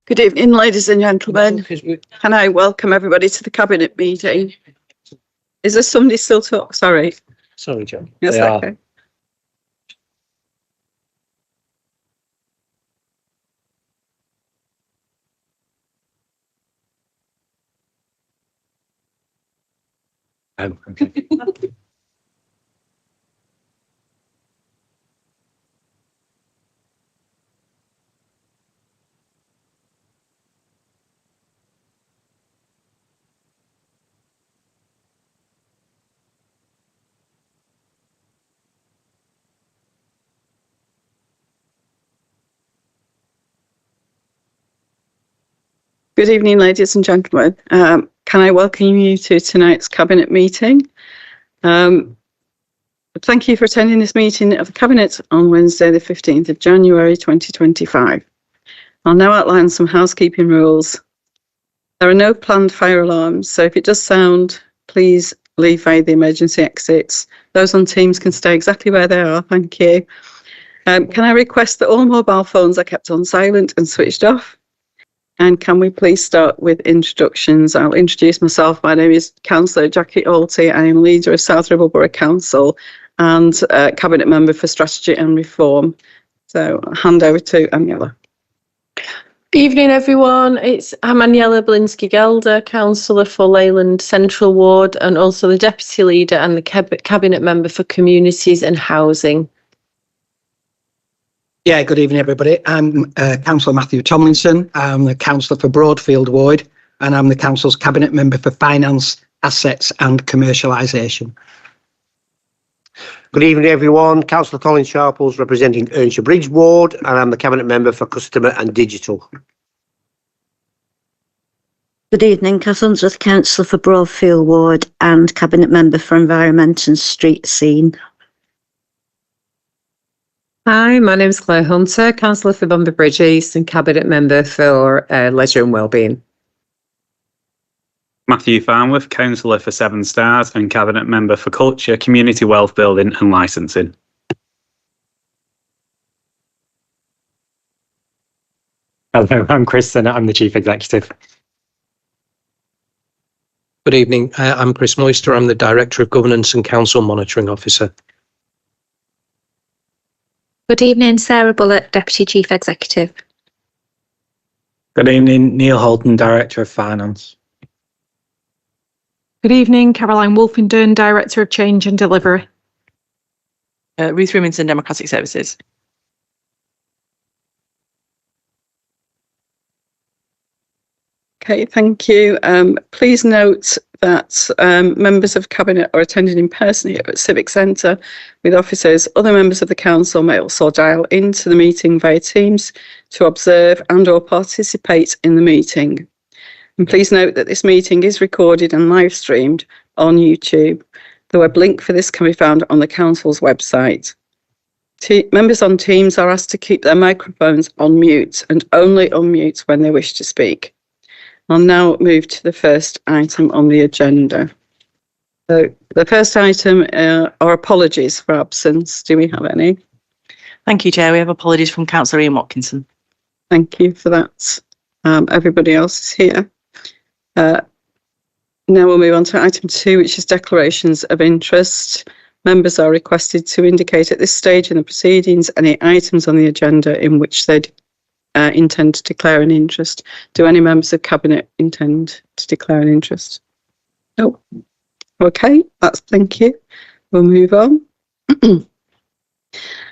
Good evening, ladies and gentlemen. Can I welcome everybody to the Cabinet meeting? Is there somebody still talking? Sorry. Sorry, John. Yes, okay. Okay. Good evening, ladies and gentlemen. Can I welcome you to tonight's Cabinet meeting? Thank you for attending this meeting of the Cabinet on Wednesday, the 15th of January 2025. I'll now outline some housekeeping rules. There are no planned fire alarms, so if it does sound, please leave via the emergency exits. Those on Teams can stay exactly where they are. Thank you. Can I request that all mobile phones are kept on silent and switched off? And can we please start with introductions? I'll introduce myself. My name is Councillor Jackie Alty. I am leader of South Ribble Borough Council and Cabinet Member for Strategy and Reform. So I'll hand over to Aniela. Evening, everyone. I'm Aniela Blinsky-Gelder, Councillor for Leyland Central Ward and also the Deputy Leader and the Cabinet Member for Communities and Housing. Yeah, good evening, everybody. I'm Councillor Matthew Tomlinson. I'm the Councillor for Broadfield Ward, and I'm the Council's Cabinet Member for Finance, Assets and Commercialisation. Good evening, everyone. Councillor Colin Sharples representing Earnshaw Bridge Ward, and I'm the Cabinet Member for Customer and Digital. Good evening, Kath Unsworth, Councillor for Broadfield Ward and Cabinet Member for Environment and Street Scene. Hi, my name is Claire Hunter, Councillor for Bamber Bridge East and Cabinet Member for Leisure and Wellbeing. Matthew Farnworth, Councillor for Seven Stars and Cabinet Member for Culture, Community Wealth Building and Licensing. Hello, I'm Chris Sennett, I'm the Chief Executive. Good evening, I'm Chris Moister, I'm the Director of Governance and Council Monitoring Officer. Good evening, Sarah Bullock, Deputy Chief Executive. Good evening, Neil Holden, Director of Finance. Good evening, Caroline Wolfenden, Director of Change and Delivery. Ruth Rimmington, Democratic Services. Okay, thank you. Please note that members of Cabinet are attending in person here at Civic Centre with officers. Other members of the Council may also dial into the meeting via Teams to observe and or participate in the meeting. And please note that this meeting is recorded and live streamed on YouTube. The web link for this can be found on the Council's website. Members on Teams are asked to keep their microphones on mute and only unmute when they wish to speak. I'll now move to the first item on the agenda. So the first item are apologies for absence. Do we have any? Thank you, Chair. We have apologies from Councillor Ian Watkinson. Thank you for that. Everybody else is here. Now we'll move on to item 2, which is declarations of interest. Members are requested to indicate at this stage in the proceedings any items on the agenda in which they intend to declare an interest. Do any members of Cabinet intend to declare an interest? No. Okay, thank you. We'll move on.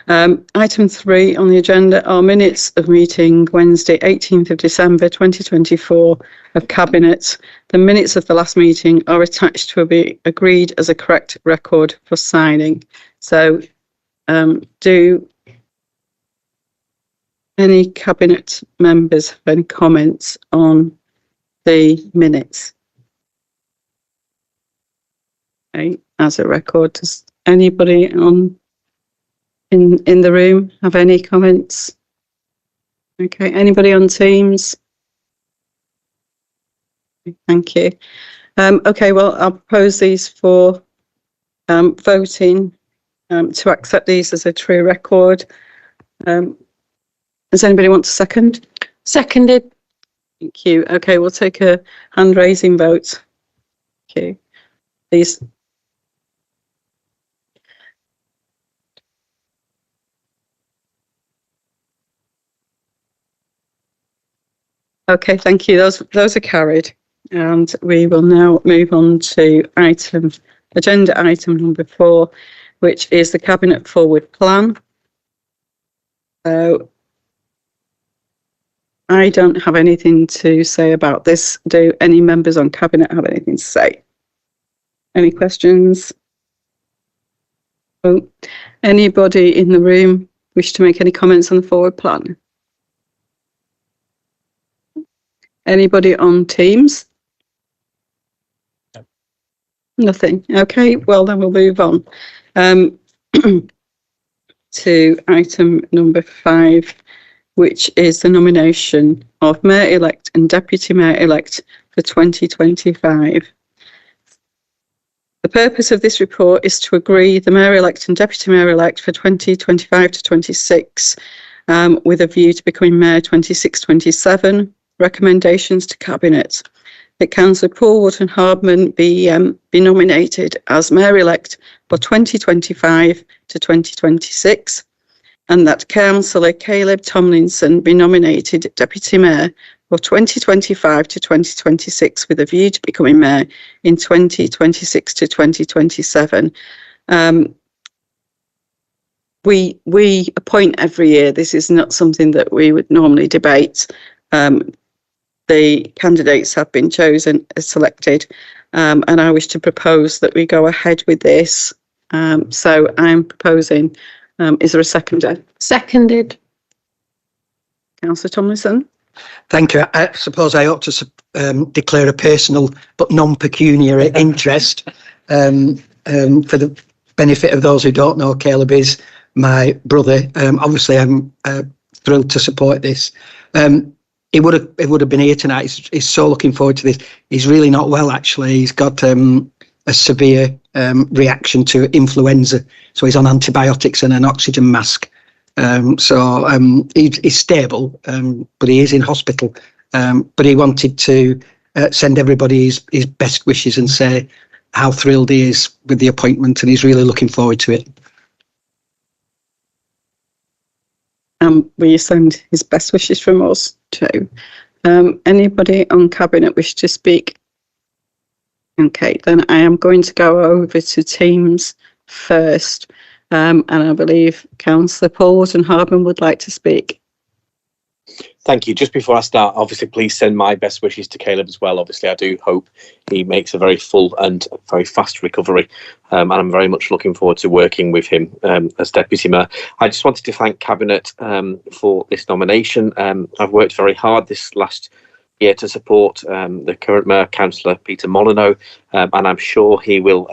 Item 3 on the agenda are minutes of meeting Wednesday, 18th of December 2024 of Cabinet. The minutes of the last meeting are attached to be agreed as a correct record for signing. So do any Cabinet members have any comments on the minutes? Okay, as a record, does anybody in the room have any comments? Okay, anybody on Teams? Thank you. Okay, well, I'll propose these for voting to accept these as a true record. Does anybody want to second? Seconded. Thank you. Okay, we'll take a hand raising vote. Thank you. Please. Okay, thank you. Those are carried. And we will now move on to agenda item number 4, which is the Cabinet Forward Plan. So I don't have anything to say about this. Do any members on Cabinet have anything to say? Any questions? Oh, anybody in the room wish to make any comments on the Forward Plan? Anybody on Teams? Nothing. Okay, well then we'll move on to item number 5, which is the nomination of Mayor-elect and Deputy Mayor-elect for 2025. The purpose of this report is to agree the Mayor-elect and Deputy Mayor-elect for 2025 to 26 with a view to becoming Mayor 26-27. Recommendations to Cabinet. That Councillor Paul Wootton-Hardman be nominated as Mayor-elect for 2025 to 2026, and that Councillor Caleb Tomlinson be nominated Deputy Mayor for 2025 to 2026 with a view to becoming Mayor in 2026 to 2027. We appoint every year. This is not something that we would normally debate. The candidates have been chosen, selected, and I wish to propose that we go ahead with this. So I'm proposing, is there a seconder? Seconded. Councillor Tomlinson? Thank you. I suppose I ought to declare a personal but non-pecuniary interest. For the benefit of those who don't know, Caleb is my brother. Obviously, I'm thrilled to support this. He would have been here tonight. He's so looking forward to this. He's really not well, actually. He's got a severe reaction to influenza, so he's on antibiotics and an oxygen mask. He's stable, but he is in hospital. But he wanted to send everybody his best wishes and say how thrilled he is with the appointment, and he's really looking forward to it. Will you send his best wishes from us too? Anybody on Cabinet wish to speak? Okay, then I am going to go over to Teams first. And I believe Councillor Paul Wootton-Hardman would like to speak. Thank you. Just before I start, obviously, please send my best wishes to Caleb as well. Obviously, I do hope he makes a very full and very fast recovery. And I'm very much looking forward to working with him as Deputy Mayor. I just wanted to thank Cabinet for this nomination. I've worked very hard this last year to support the current Mayor, Councillor Peter Molyneux, and I'm sure he will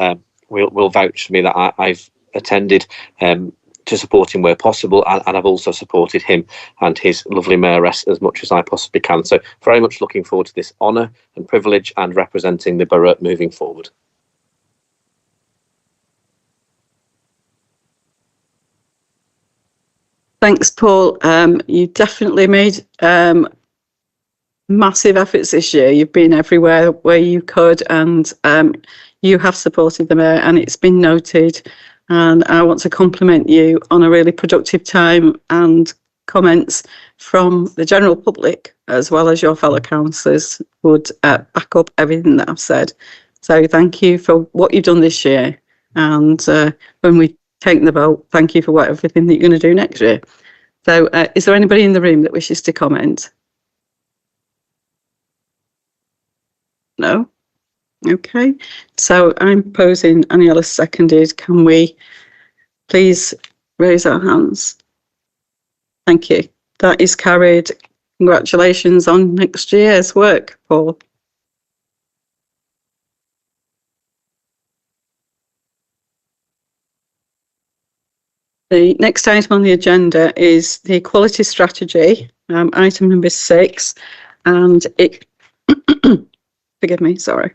vouch for me that I've attended to support him where possible, and I've also supported him and his lovely mayoress as much as I possibly can. So very much looking forward to this honour and privilege and representing the borough moving forward. Thanks, Paul. You definitely made massive efforts this year. You've been everywhere where you could, and you have supported the mayor, and it's been noted. And I want to compliment you on a really productive time and comments from the general public, as well as your fellow councillors, would back up everything that I've said. So thank you for what you've done this year. And when we take the vote, thank you for everything that you're going to do next year. So is there anybody in the room that wishes to comment? No? Okay, so I'm proposing, Aniela seconded. Can we please raise our hands? Thank you. That is carried. Congratulations on next year's work, Paul. The next item on the agenda is the equality strategy, item number 6, and it, forgive me, sorry.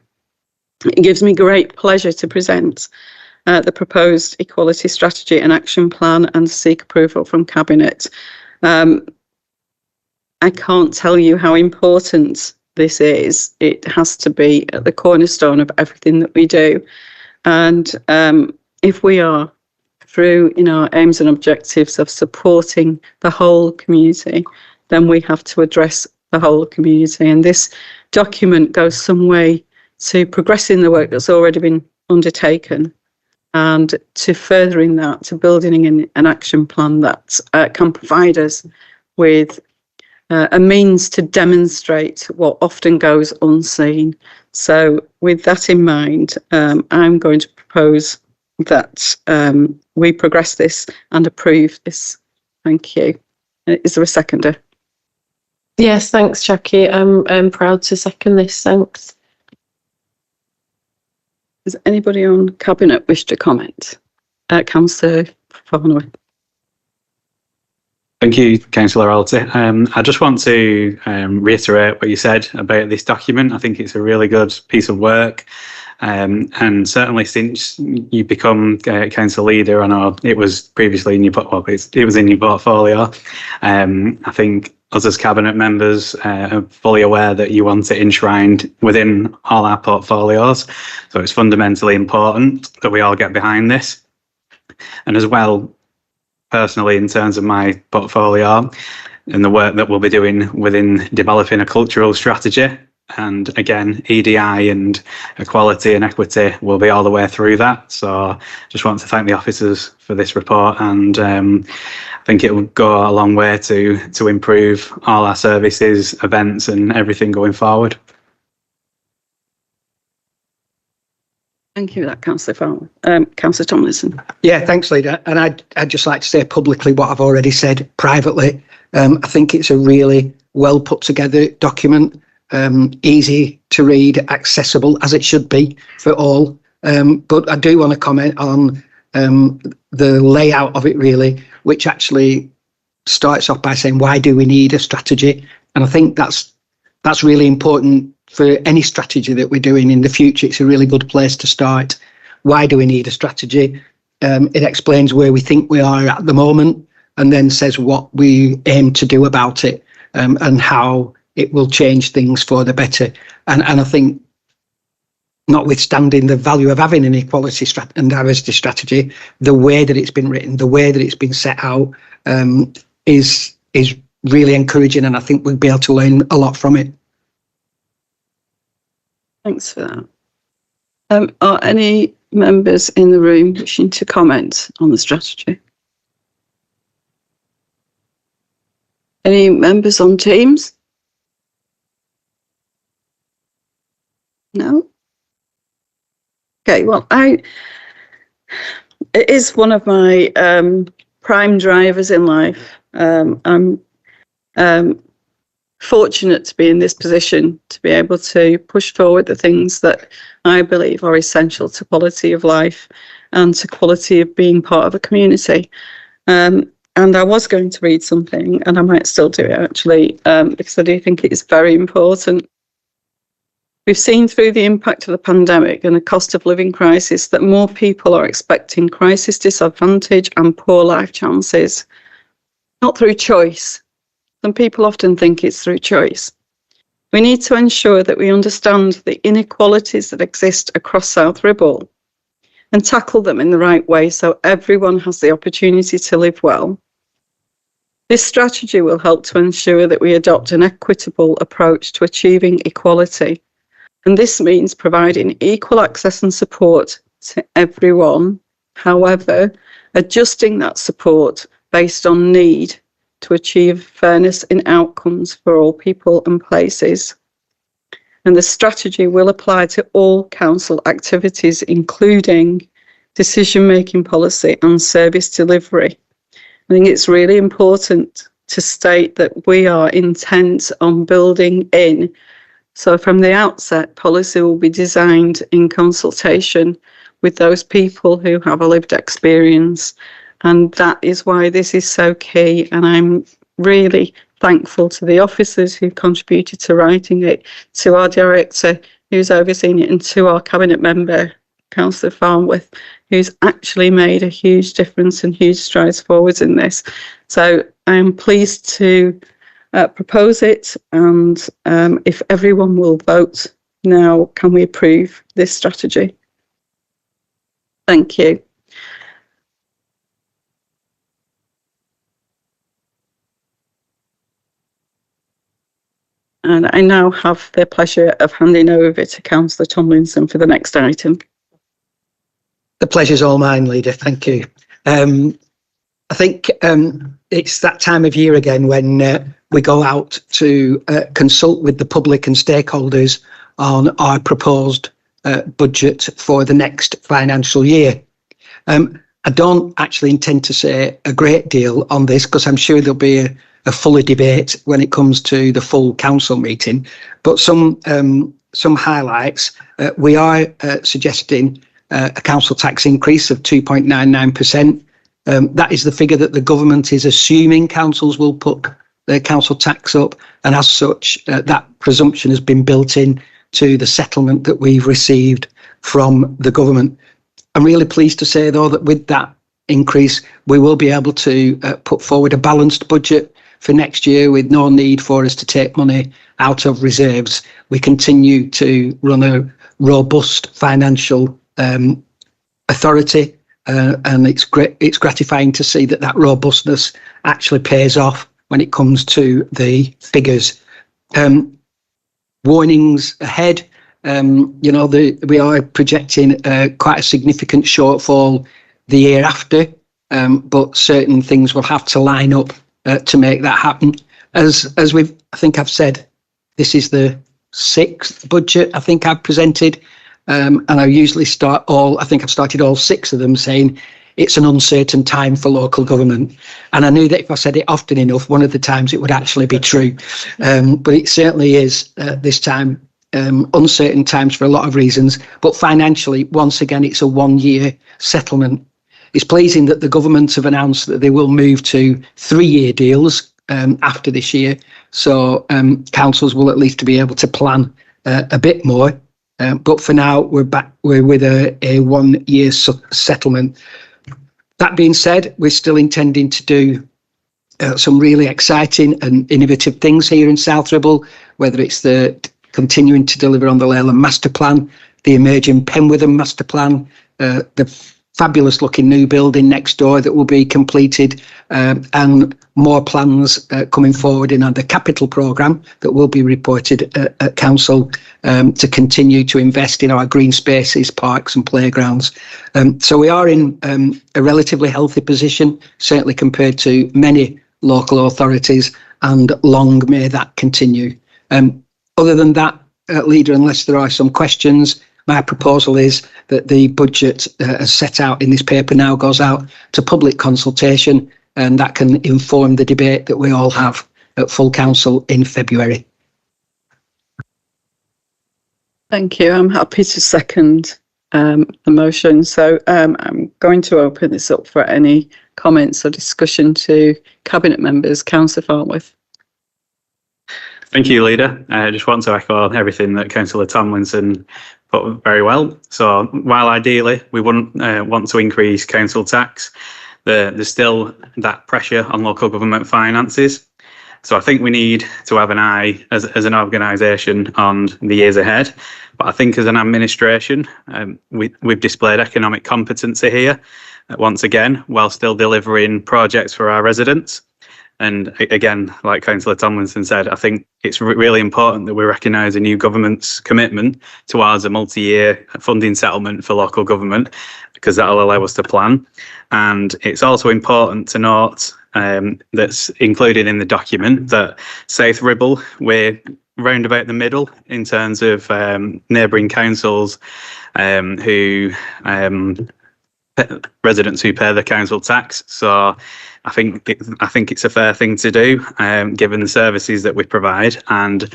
It gives me great pleasure to present the proposed equality strategy and action plan and seek approval from Cabinet. I can't tell you how important this is. It has to be at the cornerstone of everything that we do. And if we are through in our aims and objectives of supporting the whole community, then we have to address the whole community. And this document goes some way to progressing the work that's already been undertaken and to furthering that, to building an action plan that can provide us with a means to demonstrate what often goes unseen. So with that in mind, I'm going to propose that we progress this and approve this. Thank you. Is there a seconder? Yes, thanks, Jackie. I'm proud to second this. Thanks. Does anybody on Cabinet wish to comment? Councillor Farnworth. Thank you, Councillor Alty. I just want to reiterate what you said about this document. I think it's a really good piece of work. And certainly since you become council leader, I know it was previously in your it was in your portfolio. I think us as cabinet members are fully aware that you want it enshrined within all our portfolios. So it's fundamentally important that we all get behind this. And as well, personally, in terms of my portfolio and the work that we'll be doing within developing a cultural strategy. And again, EDI and equality and equity will be all the way through that. So just want to thank the officers for this report, and I think it will go a long way to improve all our services, events and everything going forward. Thank you for that, Councillor Farnworth. Councillor Tomlinson. Yeah, thanks, Leader. And I'd just like to say publicly what I've already said privately. I think it's a really well put together document. Easy to read, accessible as it should be for all. But I do want to comment on the layout of it, really, which actually starts off by saying, why do we need a strategy? And I think that's really important for any strategy that we're doing in the future. It's a really good place to start. Why do we need a strategy? It explains where we think we are at the moment and then says what we aim to do about it, and how it will change things for the better. And I think, notwithstanding the value of having an equality and diversity strategy, the way that it's been written, the way that it's been set out, is really encouraging, and I think we'll be able to learn a lot from it. Thanks for that. Are any members in the room wishing to comment on the strategy? Any members on Teams? No? Okay, well, it is one of my prime drivers in life. I'm fortunate to be in this position, to be able to push forward the things that I believe are essential to quality of life and to quality of being part of a community. And I was going to read something, and I might still do it actually, because I do think it is very important. We've seen through the impact of the pandemic and the cost of living crisis that more people are expecting crisis disadvantage and poor life chances, not through choice. Some people often think it's through choice. We need to ensure that we understand the inequalities that exist across South Ribble and tackle them in the right way so everyone has the opportunity to live well. This strategy will help to ensure that we adopt an equitable approach to achieving equality. And this means providing equal access and support to everyone. However, adjusting that support based on need to achieve fairness in outcomes for all people and places. And the strategy will apply to all council activities, including decision-making policy and service delivery. I think it's really important to state that we are intent on building in. So from the outset, policy will be designed in consultation with those people who have a lived experience. And that is why this is so key. And I'm really thankful to the officers who contributed to writing it, to our director who's overseen it, and to our cabinet member, Councillor Farnworth, who's actually made a huge difference and huge strides forwards in this. So I'm pleased to propose it? And if everyone will vote now, can we approve this strategy? Thank you. And I now have the pleasure of handing over to Councillor Tomlinson for the next item. The pleasure's all mine, Leader. Thank you. I think it's that time of year again when we go out to consult with the public and stakeholders on our proposed budget for the next financial year. I don't actually intend to say a great deal on this because I'm sure there'll be a fuller debate when it comes to the full council meeting, but some highlights. We are suggesting a council tax increase of 2.99%. That is the figure that the government is assuming councils will put their council tax up, and as such, that presumption has been built in to the settlement that we've received from the government. I'm really pleased to say, though, that with that increase, we will be able to put forward a balanced budget for next year with no need for us to take money out of reserves. We continue to run a robust financial authority, and it's gratifying to see that robustness actually pays off when it comes to the figures. Warnings ahead. We are projecting quite a significant shortfall the year after, but certain things will have to line up to make that happen. As I think I've said, this is the 6th budget I think I've presented, and I usually I think I've started all 6 of them saying it's an uncertain time for local government. And I knew that if I said it often enough, one of the times it would actually be true. But it certainly is this time. Uncertain times for a lot of reasons, but financially, once again, it's a 1-year settlement. It's pleasing that the government have announced that they will move to 3-year deals after this year, so councils will at least be able to plan a bit more. But for now, we're with a 1-year settlement. That being said, we're still intending to do some really exciting and innovative things here in South Ribble, whether it's the continuing to deliver on the Leyland Master Plan, the emerging Penwitham Master Plan, the fabulous looking new building next door that will be completed, and more plans coming forward in the capital programme that will be reported at council to continue to invest in our green spaces, parks and playgrounds. So we are in a relatively healthy position, certainly compared to many local authorities, and long may that continue. Other than that, Leader, unless there are some questions, my proposal is that the budget as set out in this paper now goes out to public consultation, and that can inform the debate that we all have at full council in February. Thank you. I'm happy to second the motion. So I'm going to open this up for any comments or discussion to Cabinet members. Councillor Farnworth. Thank you, Leader. I just want to echo everything that Councillor Tomlinson put very well. So while ideally we wouldn't want to increase council tax, there's still that pressure on local government finances. So I think we need to have an eye as an organisation on the years ahead. But I think as an administration, we've displayed economic competency here once again, while still delivering projects for our residents. And again, like Councillor Tomlinson said, I think it's really important that we recognise a new government's commitment towards a multi-year funding settlement for local government, because that'll allow us to plan. And it's also important to note that's included in the document that South Ribble, we're round about the middle in terms of neighbouring councils who residents who pay the council tax. So I think it's a fair thing to do, given the services that we provide. And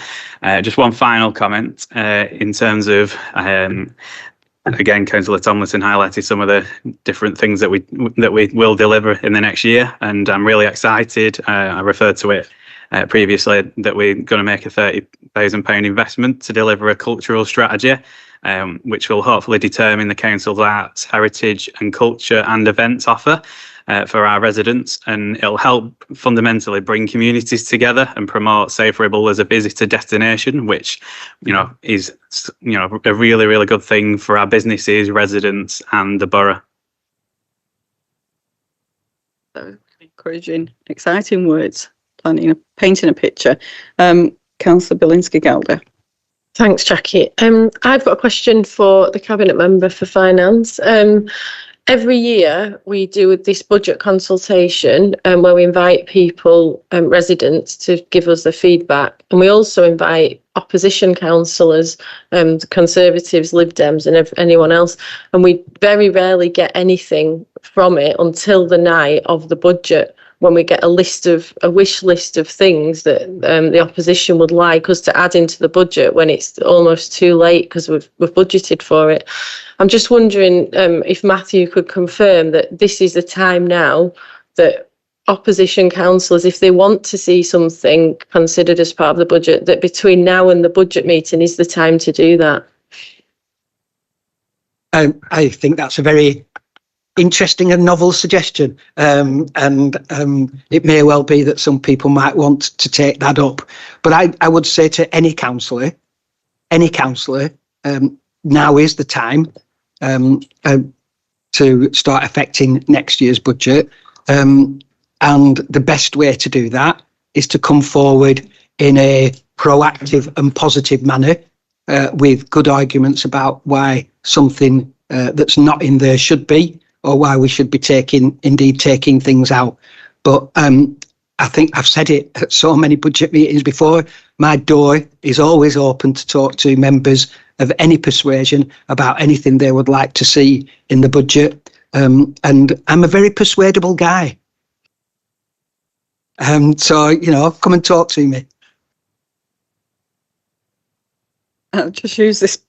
just one final comment in terms of, again, Councillor Tomlinson highlighted some of the different things that we will deliver in the next year, and I'm really excited. I referred to it previously that we're going to make a £30,000 investment to deliver a cultural strategy, which will hopefully determine the council's arts, heritage and culture and events offer for our residents, and it'll help fundamentally bring communities together and promote Safe Ribble as a visitor destination, which is a really, really good thing for our businesses, residents and the borough. So encouraging, exciting words, painting a picture. Councillor Bilinski-Gelder. Thanks, Jackie. I've got a question for the Cabinet Member for Finance. Every year we do this budget consultation where we invite people, residents, to give us their feedback. And we also invite opposition councillors, the Conservatives, Lib Dems and anyone else. And we very rarely get anything from it until the night of the budget, when we get a wish list of things that the opposition would like us to add into the budget when it's almost too late because we've budgeted for it. I'm just wondering if Matthew could confirm that this is the time now that opposition councillors, if they want to see something considered as part of the budget, that between now and the budget meeting is the time to do that. I think that's a very interesting and novel suggestion, and it may well be that some people might want to take that up, but I would say to any councillor, now is the time to start affecting next year's budget, and the best way to do that is to come forward in a proactive and positive manner with good arguments about why something that's not in there should be, or why we should be taking things out. But I think I've said it at so many budget meetings before, my door is always open to talk to members of any persuasion about anything they would like to see in the budget. And I'm a very persuadable guy. So, come and talk to me. I'll just use this.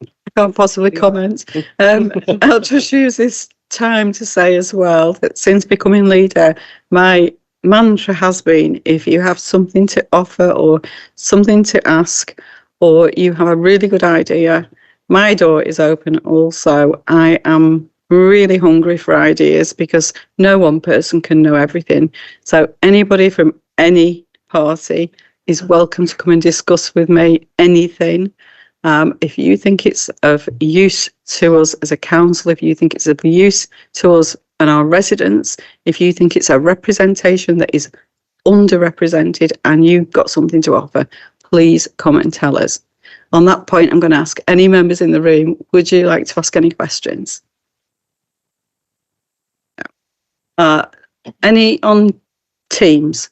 I can't possibly comment. I'll just use this time to say as well that since becoming leader, my mantra has been, if you have something to offer or something to ask, or you have a really good idea, my door is open also. I am really hungry for ideas because no one person can know everything. So anybody from any party is welcome to come and discuss with me anything. If you think it's of use to us as a council, if you think it's of use to us and our residents, if you think it's a representation that is underrepresented and you've got something to offer, please come and tell us. On that point, I'm going to ask any members in the room, would you like to ask any questions? Any on Teams?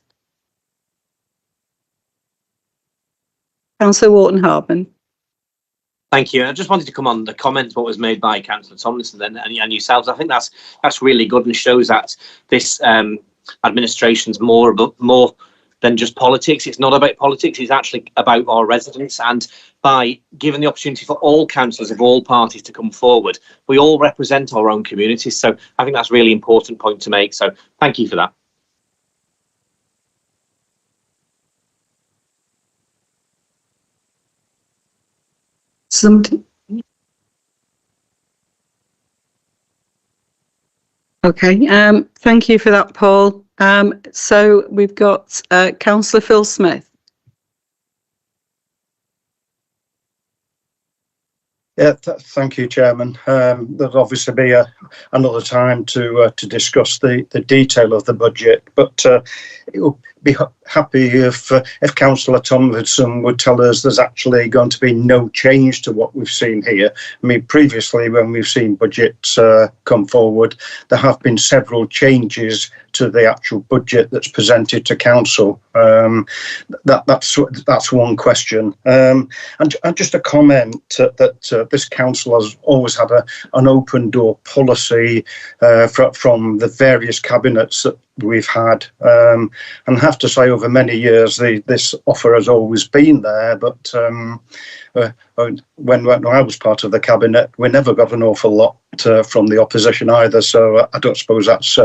Councillor Wharton-Hardman. Thank you. I just wanted to come on the comments what was made by Councillor Tomlinson and yourselves. I think that's really good and shows that this administration's more than just politics. It's not about politics. It's actually about our residents. And by giving the opportunity for all councillors of all parties to come forward, we all represent our own communities. So I think that's a really important point to make. So thank you for that. Okay, thank you for that, Paul. So we've got Councillor Phil Smith. Yeah, thank you, Chairman. There'll obviously be another time to discuss the detail of the budget, but it will be happy if Councillor Tomlinson would tell us there's actually going to be no change to what we've seen here. I mean, previously when we've seen budgets come forward, there have been several changes to the actual budget that's presented to council. That's one question. And just a comment that this council has always had an open door policy from the various cabinets we've had. And I have to say, over many years, this offer has always been there. But when I was part of the cabinet, we never got an awful lot from the opposition either. So I don't suppose that's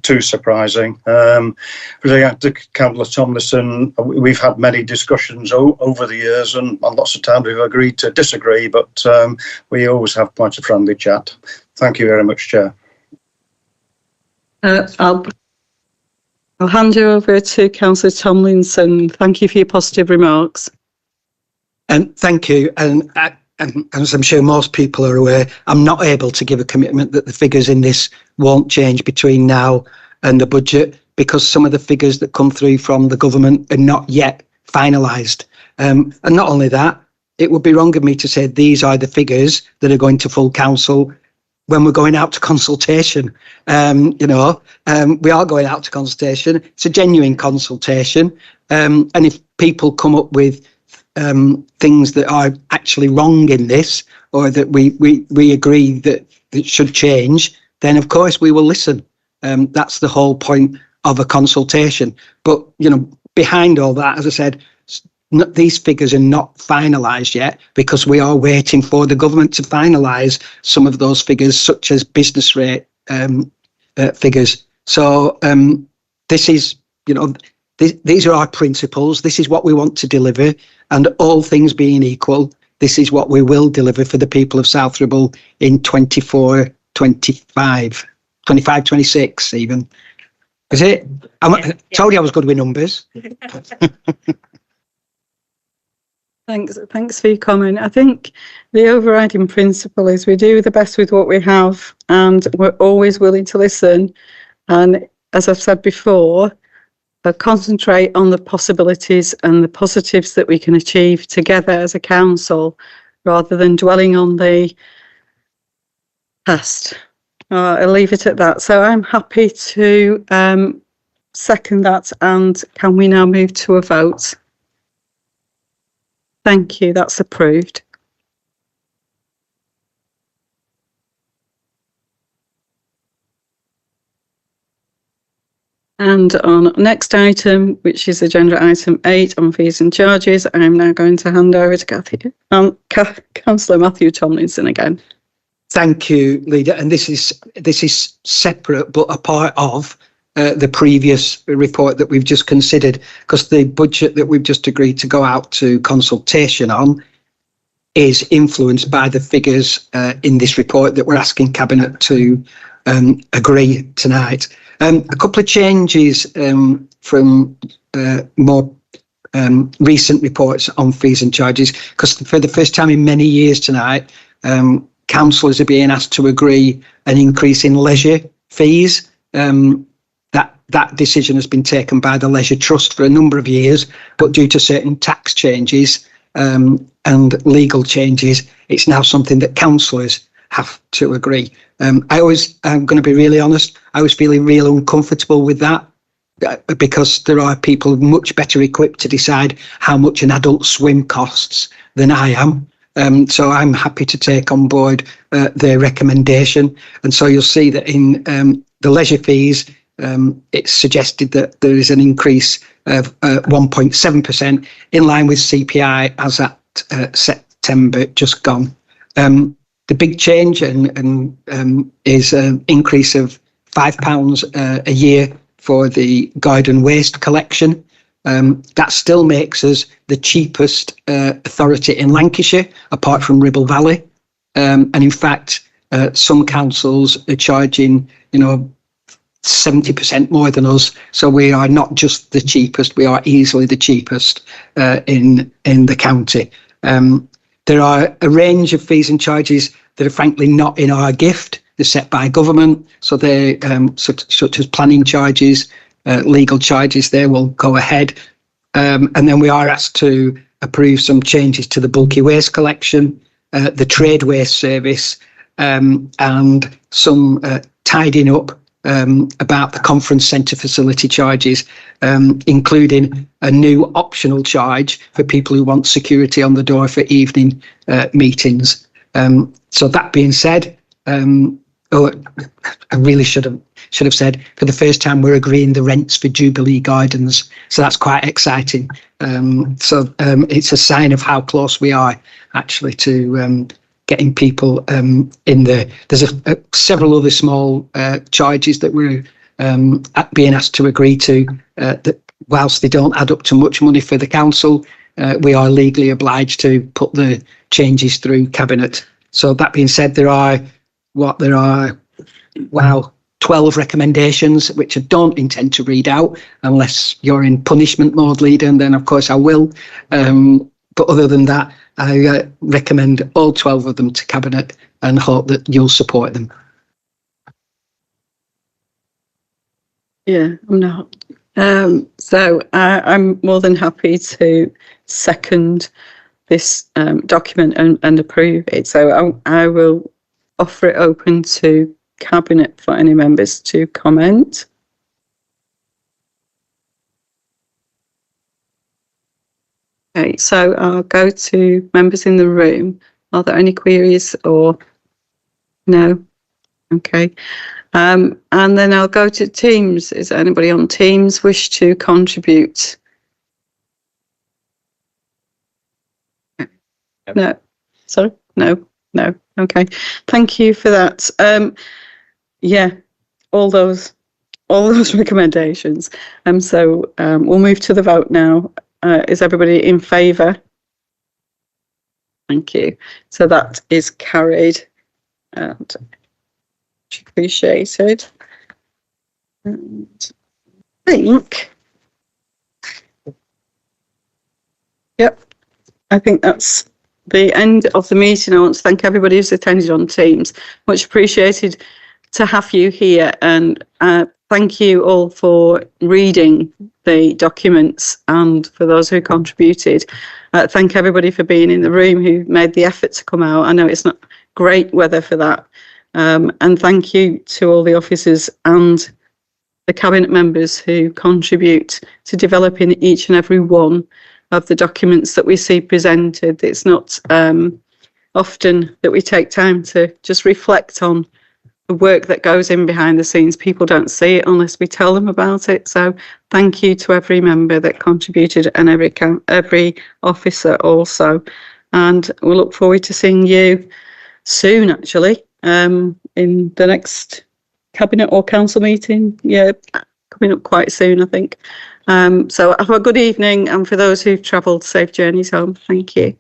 too surprising. To Councillor Tomlinson, we've had many discussions over the years, and lots of times we've agreed to disagree, but we always have quite a friendly chat. Thank you very much, Chair. I'll hand you over to Councillor Tomlinson. Thank you for your positive remarks. Thank you. And as I'm sure most people are aware, I'm not able to give a commitment that the figures in this won't change between now and the budget, because some of the figures that come through from the government are not yet finalised. And not only that, it would be wrong of me to say these are the figures that are going to full council when we're going out to consultation. We are going out to consultation. It's a genuine consultation. And if people come up with things that are actually wrong in this, or that we agree that it should change, then of course we will listen. That's the whole point of a consultation. But, behind all that, as I said, these figures are not finalised yet, because we are waiting for the government to finalise some of those figures, such as business rate figures. So this is, these are our principles. This is what we want to deliver, and all things being equal, this is what we will deliver for the people of South Ribble in 24, 25, 26 even. Is it? I told you I was good with numbers. Thanks for your comment. I think the overriding principle is we do the best with what we have, and we're always willing to listen. And as I've said before, concentrate on the possibilities and the positives that we can achieve together as a council, rather than dwelling on the past. I'll leave it at that. So I'm happy to second that, and can we now move to a vote? Thank you, that's approved. And on next item, which is agenda item 8 on fees and charges, I'm now going to hand over to Councillor Matthew Tomlinson again. Thank you, Leader. And this is separate but a part of the previous report that we've just considered, because the budget that we've just agreed to go out to consultation on is influenced by the figures in this report that we're asking Cabinet to agree tonight. A couple of changes from more recent reports on fees and charges, because for the first time in many years tonight, councillors are being asked to agree an increase in leisure fees. That decision has been taken by the Leisure Trust for a number of years, but due to certain tax changes and legal changes, it's now something that councillors have to agree. I'm going to be really honest, I was feeling real uncomfortable with that, because there are people much better equipped to decide how much an adult swim costs than I am. So I'm happy to take on board their recommendation. And so you'll see that in the leisure fees, it's suggested that there is an increase of 1.7% in line with CPI as at September just gone. The big change is an increase of £5 a year for the garden waste collection. That still makes us the cheapest authority in Lancashire, apart from Ribble Valley. And in fact, some councils are charging, 70% more than us. So we are not just the cheapest, we are easily the cheapest in the county. There are a range of fees and charges that are frankly not in our gift. They're set by government. So they're such as planning charges, legal charges, they will go ahead. And then we are asked to approve some changes to the bulky waste collection, the trade waste service, and some tidying up about the conference centre facility charges, including a new optional charge for people who want security on the door for evening meetings. So that being said, oh, I really should have said, for the first time we're agreeing the rents for Jubilee Gardens, so that's quite exciting. It's a sign of how close we are actually to getting people in there. There's several other small charges that we're being asked to agree to, that whilst they don't add up to much money for the council, we are legally obliged to put the changes through Cabinet. So that being said, there are 12 recommendations, which I don't intend to read out unless you're in punishment mode, leader, and then of course I will. But other than that, I recommend all 12 of them to Cabinet and hope that you'll support them. Yeah, I'm not. So I'm more than happy to second this document and approve it. So I will offer it open to Cabinet for any members to comment. Okay, so I'll go to members in the room. Are there any queries or no? Okay. And then I'll go to Teams. Is there anybody on Teams wish to contribute? No. Sorry? No. Okay. Thank you for that. Yeah, all those recommendations. So we'll move to the vote now. Is everybody in favour? Thank you. So that is carried and appreciated. And I think that's the end of the meeting. I want to thank everybody who's attended on Teams. Much appreciated to have you here, and thank you all for reading the documents and for those who contributed. Thank everybody for being in the room who made the effort to come out. I know it's not great weather for that. And thank you to all the officers and the Cabinet members who contribute to developing each and every one of the documents that we see presented. It's not often that we take time to just reflect on the work that goes in behind the scenes. People don't see it unless we tell them about it. So thank you to every member that contributed and every officer also. And we'll look forward to seeing you soon, actually, in the next Cabinet or Council meeting. Yeah, coming up quite soon, I think. So have a good evening, and for those who've travelled, safe journeys home. Thank you.